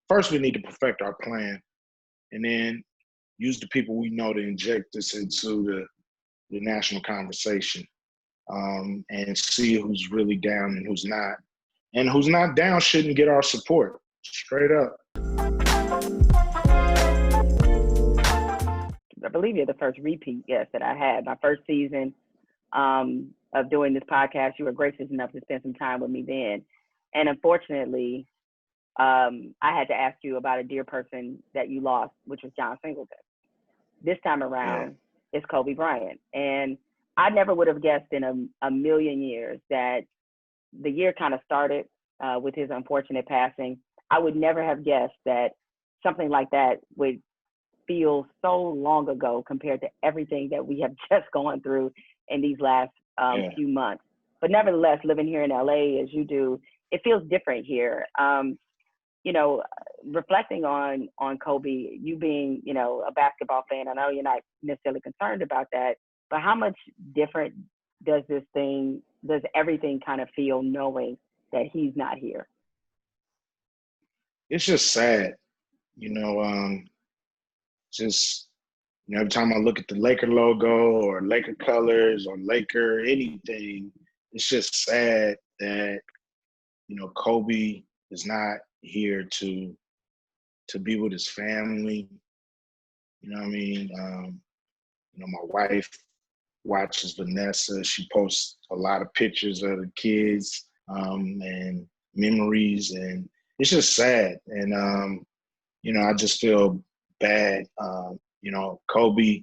first we need to perfect our plan, and then use the people we know to inject this into the national conversation, and see who's really down and who's not. And who's not down shouldn't get our support, straight up. I believe you're the first repeat guest that I had. My first season of doing this podcast, you were gracious enough to spend some time with me then. And unfortunately, I had to ask you about a dear person that you lost, which was John Singleton. This time around, it's Kobe Bryant. And I never would have guessed in a million years that the year kind of started with his unfortunate passing. I would never have guessed that something like that would feel so long ago compared to everything that we have just gone through in these last few months. But nevertheless, living here in LA as you do, it feels different here. You know, reflecting on Kobe, you being, you know, a basketball fan, I know you're not necessarily concerned about that, but how much different does everything kind of feel knowing that he's not here? It's just sad, you know, just, you know, every time I look at the Laker logo or Laker colors or Laker anything, it's just sad that, you know, Kobe is not here to be with his family. You know what I mean? You know, my wife watches Vanessa. She posts a lot of pictures of the kids and memories, and it's just sad. And you know, I just feel bad. You know, Kobe,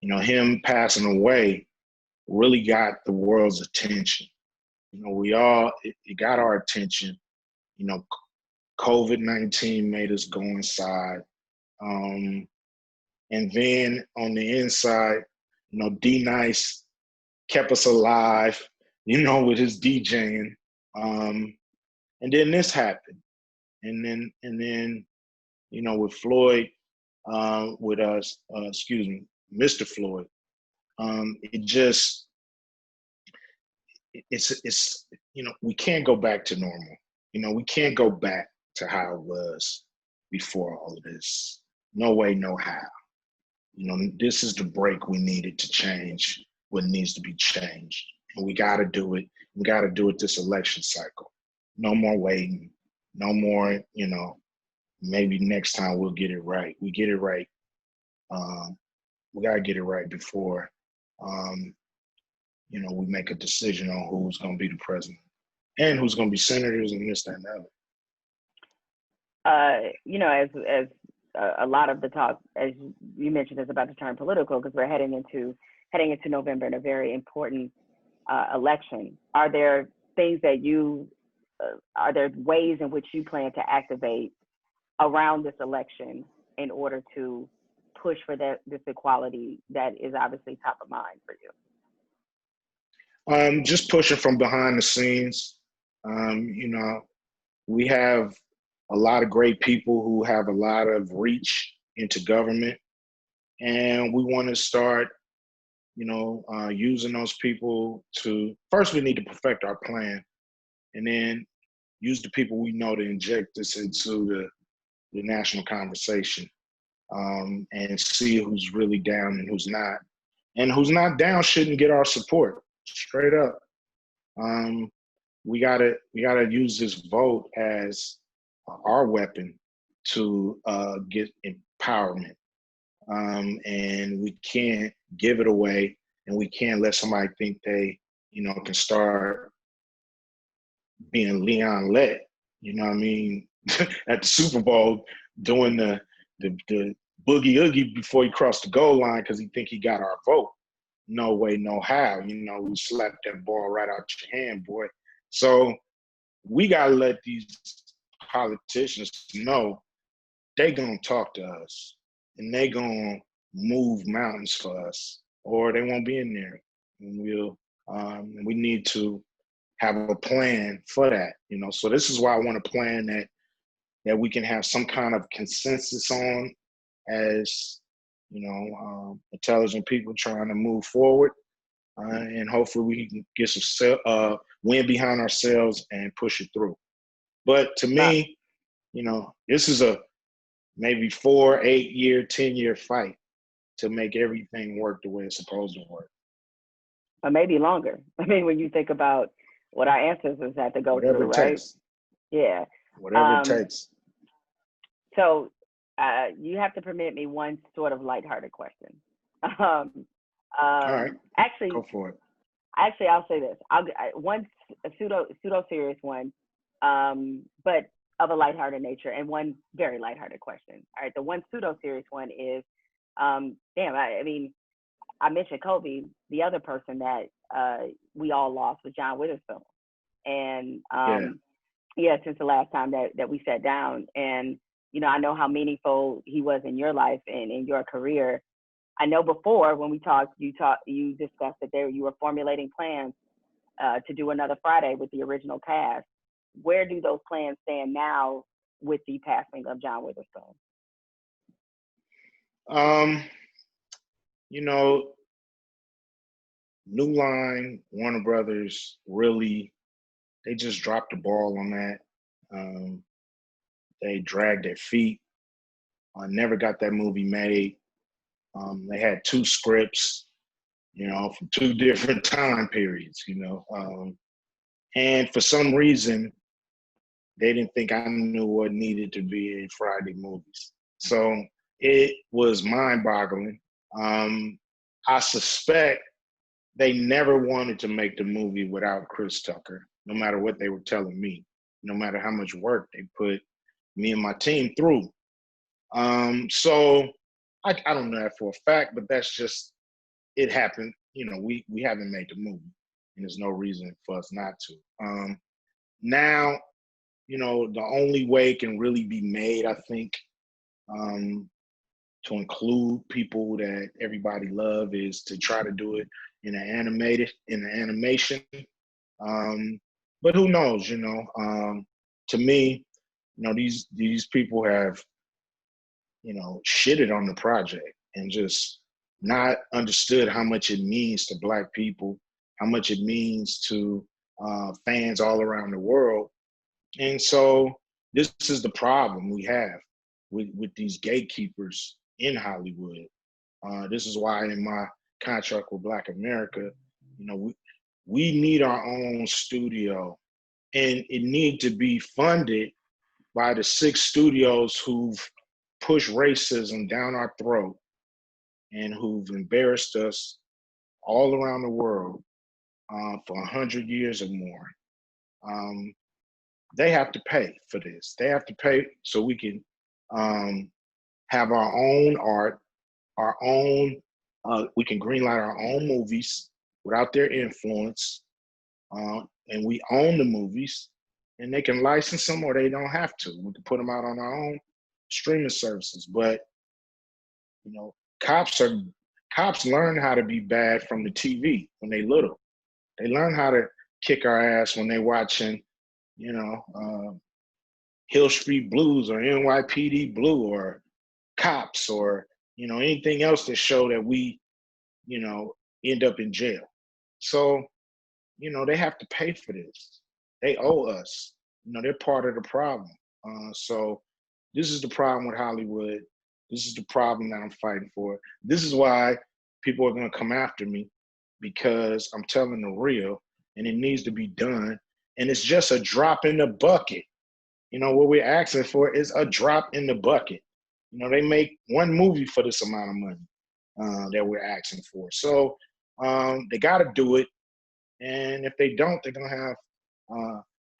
you know, him passing away really got the world's attention. You know, it got our attention. You know, COVID-19 made us go inside. And then on the inside, you know, D-Nice kept us alive, you know, with his DJing. And then this happened. And then, you know, with Floyd, with us, Mr. Floyd, it's, you know, we can't go back to normal. You know, we can't go back to how it was before all of this. No way, no how. You know, this is the break we needed to change what needs to be changed. And we got to do it. We got to do it this election cycle. No more waiting. No more, you know, maybe next time we'll get it right. We get it right. We got to get it right before, you know, we make a decision on who's going to be the president and who's going to be senators and this, that, and the other. You know, as a lot of the talk, as you mentioned, is about to turn political because we're heading into November in a very important election. Are there things that are there ways in which you plan to activate around this election in order to push for this equality that is obviously top of mind for you? Just pushing from behind the scenes. You know, we have a lot of great people who have a lot of reach into government, and we want to start, you know, using those people to, first we need to perfect our plan, and then use the people we know to inject this into the national conversation, and see who's really down and who's not. And who's not down shouldn't get our support, straight up. We gotta use this vote as our weapon to get empowerment. And we can't give it away, and we can't let somebody think they, you know, can start being Leon Lett, you know what I mean, at the Super Bowl doing the boogie oogie before he crossed the goal line because he think he got our vote. No way, no how. You know, we slapped that ball right out your hand, boy. So we gotta let these politicians know they gonna talk to us and they gonna move mountains for us, or they won't be in there. And we need to have a plan for that, you know. So this is why I want a plan that we can have some kind of consensus on as, you know, intelligent people trying to move forward. And hopefully we can get some wind behind ourselves and push it through. But to me, this is a maybe 4, 8-year, 10-year fight to make everything work the way it's supposed to work. Or maybe longer. I mean, when you think about what our ancestors had to go Whatever through, it right? takes. Yeah. Whatever it takes. So you have to permit me one sort of lighthearted question. All right. Actually, go for it. Actually, I'll say this. One a pseudo serious one, but of a lighthearted nature, and one very lighthearted question. All right, the one pseudo serious one is, I mean, I mentioned Kobe. The other person that we all lost was John Witherspoon, and since the last time that we sat down, and I know how meaningful he was in your life and in your career. I know before when we talked, you discussed that you were formulating plans to do another Friday with the original cast. Where do those plans stand now with the passing of John Witherspoon? New Line, Warner Brothers, really, they just dropped the ball on that. They dragged their feet. Never got that movie made. They had 2 scripts, from 2 different time periods, and for some reason, they didn't think I knew what needed to be in Friday movies. So it was mind-boggling. I suspect they never wanted to make the movie without Chris Tucker, no matter what they were telling me, no matter how much work they put me and my team through. So I don't know that for a fact, but that's just, it happened. We haven't made the movie, and there's no reason for us not to. Now, the only way it can really be made, I think, to include people that everybody love is to try to do it in an animation. But who knows, to me, these people have, shitted on the project and just not understood how much it means to Black people, how much it means to fans all around the world. And so this is the problem we have with these gatekeepers in Hollywood. This is why in my contract with Black America, we need our own studio, and it need to be funded by the 6 studios who've pushed racism down our throat and who've embarrassed us all around the world for 100 years or more. They have to pay for this. They have to pay so we can have our own art, we can greenlight our own movies without their influence, and we own the movies, and they can license them or they don't have to. We can put them out on our own streaming services. But cops learn how to be bad from the TV when they little. They learn how to kick our ass when they watching, Hill Street Blues or NYPD Blue or Cops or anything else that show that we end up in jail. So they have to pay for this. They owe us. They're part of the problem. So this is the problem with Hollywood. This is the problem that I'm fighting for. This is why people are going to come after me, because I'm telling the real, and it needs to be done. And it's just a drop in the bucket. What we're asking for is a drop in the bucket. They make 1 movie for this amount of money that we're asking for. So they got to do it. And if they don't, they're going to have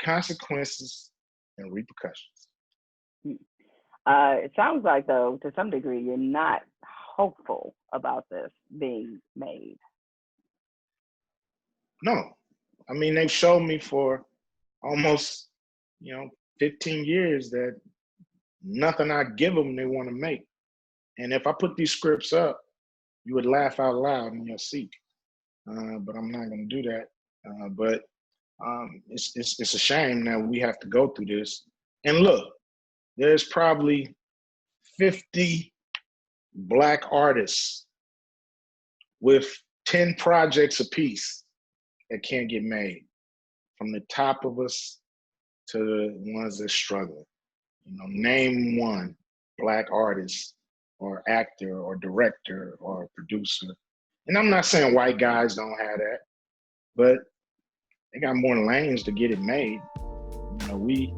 consequences and repercussions. It sounds like, though, to some degree, you're not hopeful about this being made. No. I mean, they've shown me for almost, 15 years that nothing I give them they want to make. And if I put these scripts up, you would laugh out loud in your seat. But I'm not going to do that. But it's a shame that we have to go through this. And look, there's probably 50 Black artists with 10 projects apiece that can't get made, from the top of us to the ones that struggle. Name one Black artist or actor or director or producer. And I'm not saying white guys don't have that, but they got more lanes to get it made. We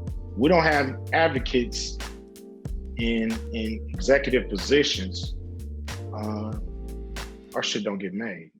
don't have advocates in executive positions. Our shit don't get made.